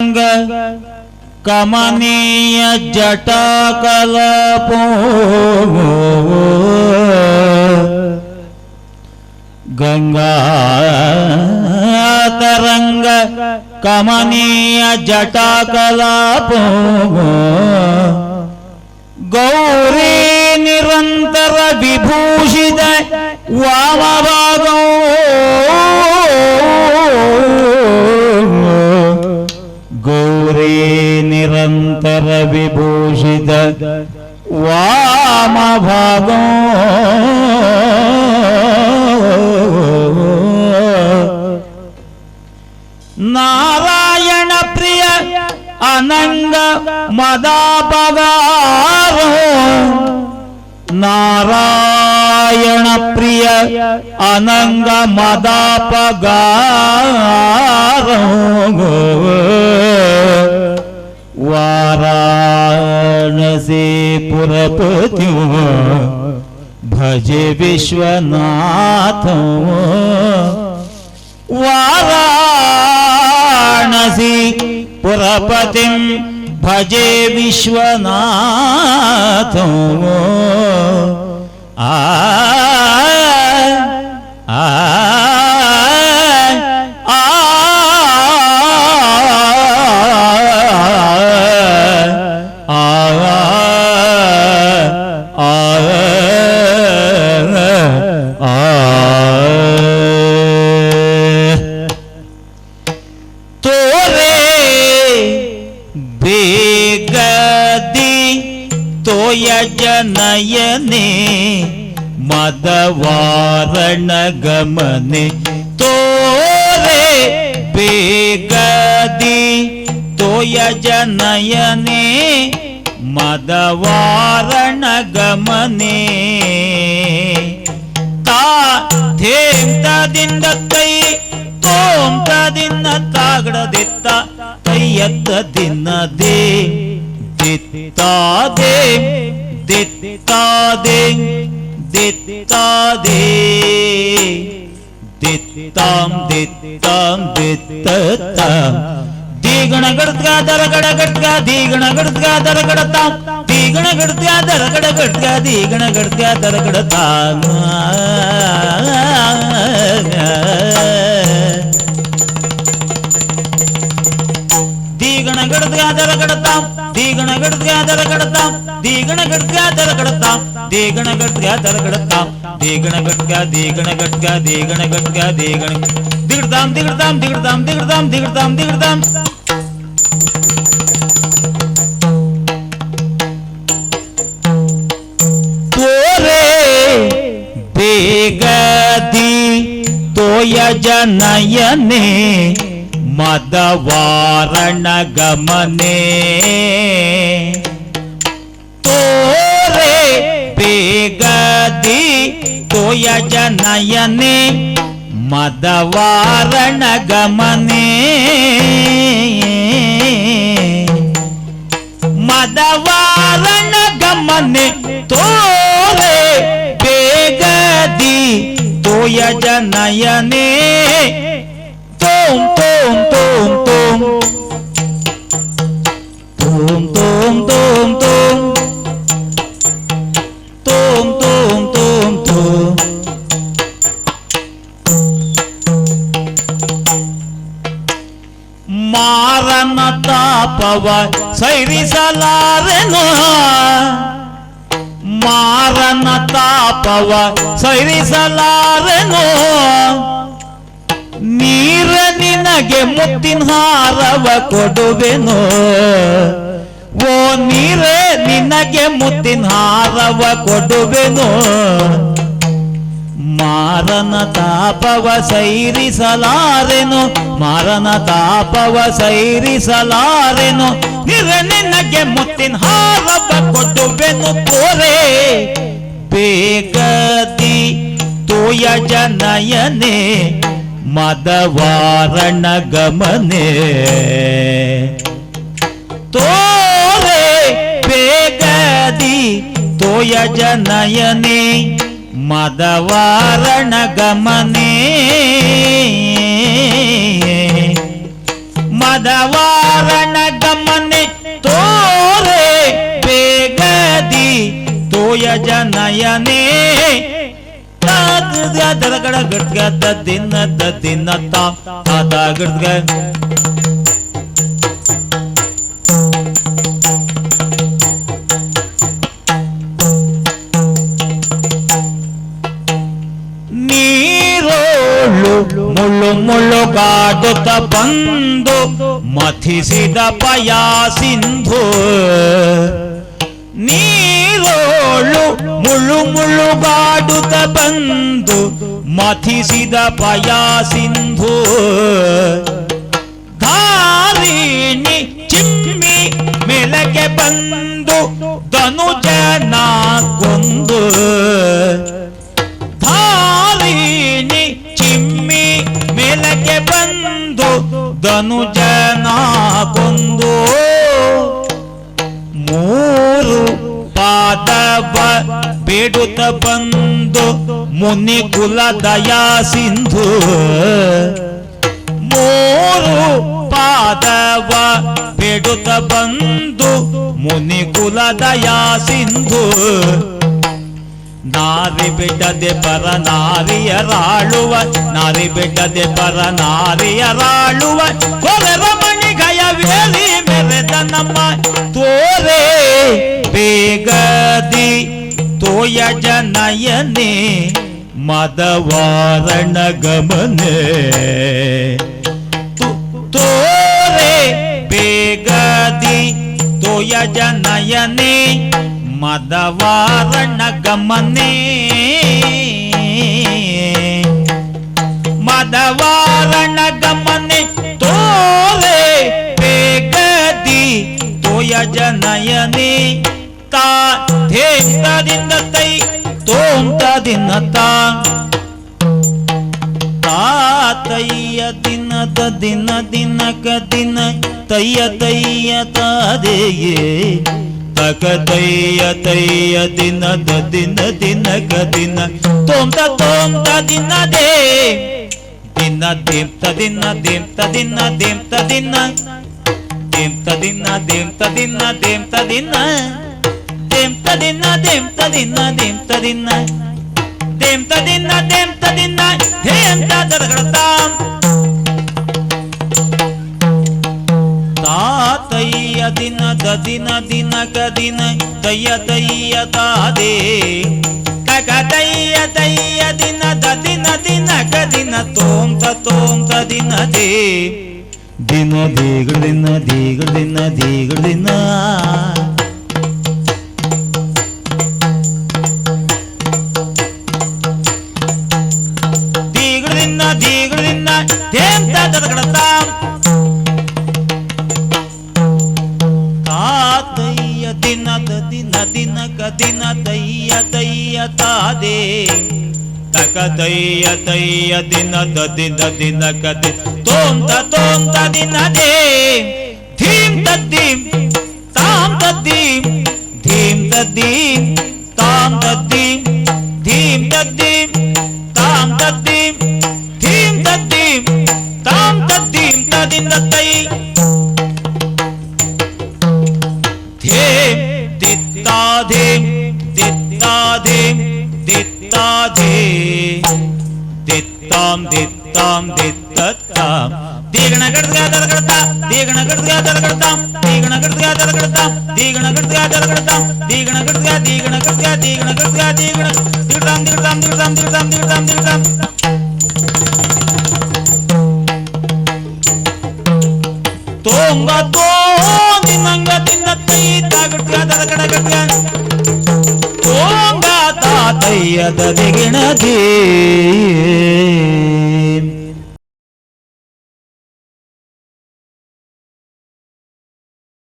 ತರಂಗ ಕಮನೀಯ ಜಟಾಕಲಾಪೋ ಗಂಗಾ ತರಂಗ ಕಮನೀಯ ಜಟಾಕಲಾಪೋ ಗೌರಿ ನಿರಂತರ ವಿಭೂಷಿತ ವಾಮಭಾಗೋ ಗೌರಿ ನಿರಂತರ ವಿಭೂಷಿತ ವಾಮಭಾಗೋ ನಾರಾಯಣ ಪ್ರಿಯ ಅನಂಗ ಮದಾಪಗಾರೋ ನಾರಾಯಣ ಪ್ರಿಯ ಅನಂಗ ಮದಾಪಗಾರೋ ವಾರಾಣಸಿ ಪುರಪತಿ ಭಜೆ ವಿಶ್ವನಾಥ ವಾರಾಣಸಿ ಪುರಪತಿಂ ಭಜೆ ವಿಶ್ವನಾಥ ಆ ಆ ನಯನೆ ಮದವಾರಣ ಗಮನೆ ತೋರೆ ಬೇಗದಿ ತೋಯಜ ನಯನೆ ಮದವಾರಣ ಗಮನೆ ತಾ ಧೇಂ ತದಿಂದ ತೈ ತೋಂ ತದಿನ್ನ ತಾಗಡದಿತ್ತ ತೈಯತ್ತ ದಿನ ದೇ ದಿತ್ತಾದೆ ದಿತ್ತಾದೆ ದಿತ್ತಾದೆ ದಿತ್ತಾಂ ದಿತ್ತಾಂ ದಿತ್ತತಾಂ ದೀಗಣ ಗಡ್ಗ ದರಗಡ ಗಡ್ಗ ದೀಗಣ ಗಡ್ಗ ದರಗಡ ತಾಂ ದೀಗಣ ಗಡ್ಗ ದರಗಡ ಗಡ್ಗ ದೀಗಣ ಗಡ್ಗ ದರಗಡ ತಾಂ ದೀಗಣ ಗಡ್ಗ ದರಗಡ ತಾಂ ದೀಗಣ ಗಡ್ಗ ದರಗಡ ತಾಂ ದೀಗಣ ಗಡ್ಗ ದರಗಡ ತಾಂ ದೀಗಣ ಗಡ್ಗ ದರಗಡ ತಾಂ ದೀಗಣ ಗಡ್ಗ ದೀಗಣ ಗಡ್ಗ ದೀಗಣ ಗಡ್ಗ ದೀಗಣ ದಿಗಡತಾಂ ದಿಗಡತಾಂ ದಿಗಡತಾಂ ದಿಗಡತಾಂ ದಿಗಡತಾಂ ದಿಗಡತಾಂ ತೋರೆ ಬೇಗದಿ ತೋಯಜ ನಯನೆ ಮದವಾರಣ ಗಮನೆ ತೋರೆ ಬೇಗದಿ ತೋಯಜ ನಯನೆ ಮದವಾರಣ ಗಮನೆ ಮದವಾರಣ ಗಮನೆ ತೋರೆ ಬೇಗದಿ ತೋಯಜ ನಯನೆ ತೋಂ ತೋಂ ತೋಂ ತೋಂ ತೋಂ ತೋಂ ತೋಂ ತೋಂ ತೋಂ ತೋಂ ತೋಂ ಮಾರನ ತಾಪವ ಸೈರಿಸಲಾರೆನೋ ಮಾರನ ತಾಪವ ಸೈರಿಸಲಾರೆನೋ ನೀರ ನಿನಗೆ ಮುತ್ತಿನ ಹಾರವ ಕೊಡುವೆನೋ ಓ ನೀರೇ ನಿನಗೆ ಮುತ್ತಿನ ಹಾರವ ಕೊಡುವೆನೋ ಮಾರನ ತಾಪವ ಸೈರಿಸಲಾರೆನು ಮಾರನ ತಾಪವ ಸೈರಿಸಲಾರೆನು ನೀರ ನಿನಗೆ ಮುತ್ತಿನ ಹಾರವ ಕೊಡುವೆನು ತೋರೆ ಬೇಗದಿ ತೋಯಜ ನಯನೆ ಮದವಾರಣ ಗಮನೆ ತೋರೆ ಬೇಗದಿ ತೋಯಜ ನಯನೆ ಮದವಾರಣ ಗಮನೆ ಮದವಾರಣ ಗಮನೆ ತೋರೆ ಬೇಗದಿ ತೋಯ ಜನಯನೇ ದರಗಡ ಗಡ್ಗ ದಿನ ತಾದ ಗಡ್ಗ ಮುಳ್ಳು ಮುಳ್ಳುಗಾಡುತ್ತ ಬಂದು ಮಥಿಸಿದ ಪಯ ಸಿಂಧು ನೀರೋಳು ಮುಳ್ಳು ಮುಳ್ಳುಗಾಡುತ್ತ ಬಂದು ಮಥಿಸಿದ ಪಯ ಸಿಂಧು ಧಾರಿಣಿ ಚಿಮ್ಮಿ ಮೇಲಕ್ಕೆ ಬಂದು ಧನುಜನ ಕೊಂದು ಧಾರಿಣಿ ಚಿಮ್ಮಿ ಮೇಲಕ್ಕೆ ಬಂದು ಧನುಜನ ಕೊಂದು ಮೂರು ಪಾದವ ಬೇಡುತ್ತ ಬಂದು ಮುನಿ ಕುಲ ದಯಾ ಸಿಂಧು ಮೂರು ಪಾದವ ಬೇಡುತ್ತ ಬಂದು ಮುನಿ ಕುಲ ದಯಾ ಸಿಂಧು ನಾರಿ ಬಿಡದೆ ಪರ ನಾರಿಯರಾಳುವ ನಾರಿ ಬಿಡದೆ ಪರ ನಾರಿಯರಾಳುವ ಕೊರಮಣಿ ಗಯವೇಲಿ ಮೆರೆದ ನಮ್ಮ ತೋರೆ ಬೇಗದಿ ತೋಯ ಜನಯನೆ ಮದವಾರಣ ಗಮನೆ ತೋರೆ ಬೇಗದಿ ತೋಯ ಜನಯನೆ ಮದವಾರಣ ಗಮನೆ ಮದವಾರಣ ಗಮನೆ ತೋರೆ ಬೇಗದಿ ತೋಯ ಜನಯನೆ ತಾ ಧೇಂತದಿಂದ ತೈ ತೋಂತದಿನ ತಾತಯ್ಯ ದಿನದ ದಿನಕ ದಿನ ತಯ್ಯ ತಯ್ಯ ತಾದೆಯೇ ತಯ್ಯ ದಿನದ ದಿನಕ ದಿನ ತೋಂತ ದಿನ ದೇ ದಿನ ದೇಂತ ದಿನ ದೇಂತ ದಿನ ದೇಂತ ದಿನ ದೇಂತ ದಿನ ದೇಂತ ದಿನ ದೇಂತ ದಿನ ದೇಂತ ದಿನ ದೇಂತ ದಿನ ದೇಂತ ದಿನ ದೇಂತ ದಿನ ದೇಂತ ದಿನ ದೇಂತ ದರಗಡತಾಂ ತಾತಯ್ಯ ದಿನದ ದಿನಕ ದಿನ ತಯ್ಯ ತಾದೇ ತಯ್ಯ ದಿನದ ದಿನಕ ದಿನ ತೋಂತ ದಿನ ದೇ ದಿನ ದೇಗಳ ದಿನ ತಾತಯ್ಯ ದಿನದ ದಿನಕ ದಿನ ತಯ್ಯ ತಾದೇ ತಯ್ಯ ದಿನದ ದಿನಕ ತೋಂತ ದಿನ ದೇ ಧೀಂ ತದ್ದೀಂ ತಾಂ ತದ್ದೀಂ ಧೀಂ ತದ್ದೀಂ ತಾಂ ತದ್ದೀಂ ಧೀಂ ತದ್ದೀಂ ತಾಂ ತದ್ದೀಂ ಧೀಂ ತದ್ದೀಂ ತಾಂ ತದ್ದೀಂ ತದಿನ ತೈ ಧೇಂ ದಿತ್ತಾಧೇಂ ದಿತ್ತಾಧೇಂ ದಿತ್ತಾಧೇ ದಿತ್ತಾಂ ದಿತ್ತಾಂ ದಿತ್ತತ್ತಾಂ ದೀಗಣ ಗಡ್ಗ ದರಗಡತಾ ದೀಗಣ ಗಡ್ಗ ದರಗಡತಾ ದೀಗಣ ಗಡ್ಗ ದರಗಡತಾ ದೀಗಣ ಗಡ್ಗ ದರಗಡತಾ ದೀಗಣ ಗಡ್ಗ ದೀಗಣ ಗಡ್ಗ ದೀಗಣ ಗಡ್ಗ ದೀಗಣ ದಿಗಡಾಂ ತೋಂಗ ದಿನಂಗ ದಿನ ತೈ ತಾಗಡ್ಗ ದರಗಡ ಗಡ್ಗ ತೋಂಗ ತಾತಯ್ಯದ ದಿಗಣ ದೇ